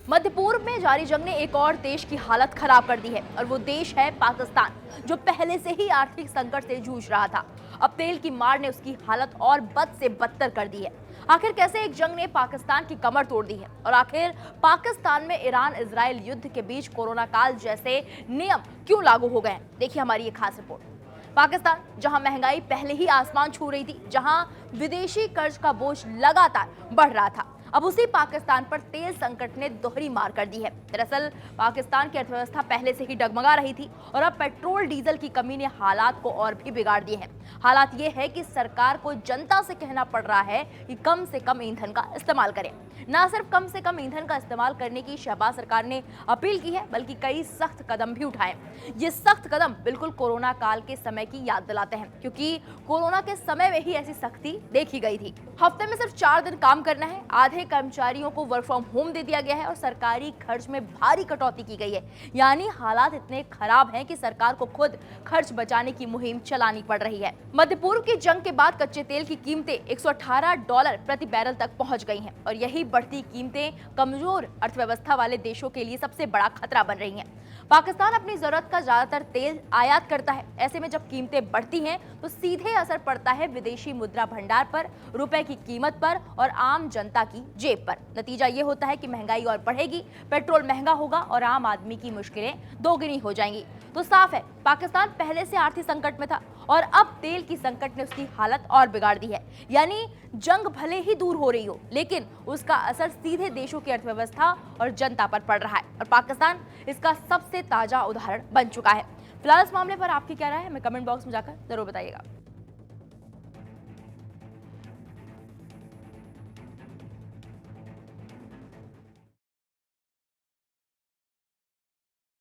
मध्य पूर्व में जारी जंग ने एक और देश की हालत खराब कर दी है और वो देश है पाकिस्तान, जो पहले से ही आर्थिक संकट से जूझ रहा था। अब तेल की मार ने उसकी हालत और बद से बदतर कर दी है। आखिर कैसे एक जंग ने पाकिस्तान की कमर तोड़ दी है और आखिर पाकिस्तान में ईरान इजराइल युद्ध के बीच कोरोना काल जैसे नियम क्यों लागू हो गए हैं, देखिए हमारी ये खास रिपोर्ट। पाकिस्तान, जहां महंगाई पहले ही आसमान छू रही थी, जहां विदेशी कर्ज का बोझ लगातार बढ़ रहा था, अब उसी पाकिस्तान पर तेल संकट ने दोहरी मार कर दी है। दरअसल पाकिस्तान की अर्थव्यवस्था पहले से ही डगमगा रही थी और अब पेट्रोल डीजल की कमी ने हालात को और भी बिगाड़ दिए हैं। हालात ये है कि सरकार को जनता से कहना पड़ रहा है कि कम से कम ईंधन का इस्तेमाल करें। न सिर्फ कम से कम ईंधन का इस्तेमाल करने की शहबाज सरकार ने अपील की है, बल्कि कई सख्त कदम भी उठाए। ये सख्त कदम बिल्कुल कोरोना काल के समय की याद दिलाते हैं, क्योंकि कोरोना के समय में ही ऐसी सख्ती देखी गई थी। हफ्ते में सिर्फ 4 दिन काम करना है, आधे कर्मचारियों को वर्क फ्रॉम होम दे दिया गया है और सरकारी खर्च में भारी कटौती की गई है। यानी हालात इतने खराब हैं कि सरकार को खुद खर्च बचाने की मुहिम चलानी पड़ रही है। मध्य पूर्व की जंग के बाद कच्चे तेल की कीमतें $118 प्रति बैरल तक पहुंच गई हैं और यही बढ़ती कीमतें कमजोर अर्थव्यवस्था वाले देशों के लिए सबसे बड़ा खतरा बन रही हैं। पाकिस्तान अपनी जरूरत का ज्यादातर तेल आयात करता है। ऐसे में जब कीमतें बढ़ती हैं तो सीधे असर पड़ता है विदेशी मुद्रा भंडार पर, रुपए की कीमत पर और आम जनता की जेब पर। नतीजा ये होता है कि महंगाई और बढ़ेगी, पेट्रोल महंगा होगा और आम आदमी की मुश्किलें दोगुनी हो जाएंगी। तो साफ है, पाकिस्तान पहले से आर्थिक संकट में था और अब तेल की संकट ने उसकी हालत और बिगाड़ दी है। यानी जंग भले ही दूर हो रही हो, लेकिन उसका असर सीधे देशों की अर्थव्यवस्था और जनता पर पड़ रहा है और पाकिस्तान इसका सबसे ताजा उदाहरण बन चुका है। फिलहाल इस मामले पर आपकी क्या राय है, हमें कमेंट बॉक्स में जाकर जरूर बताइएगा।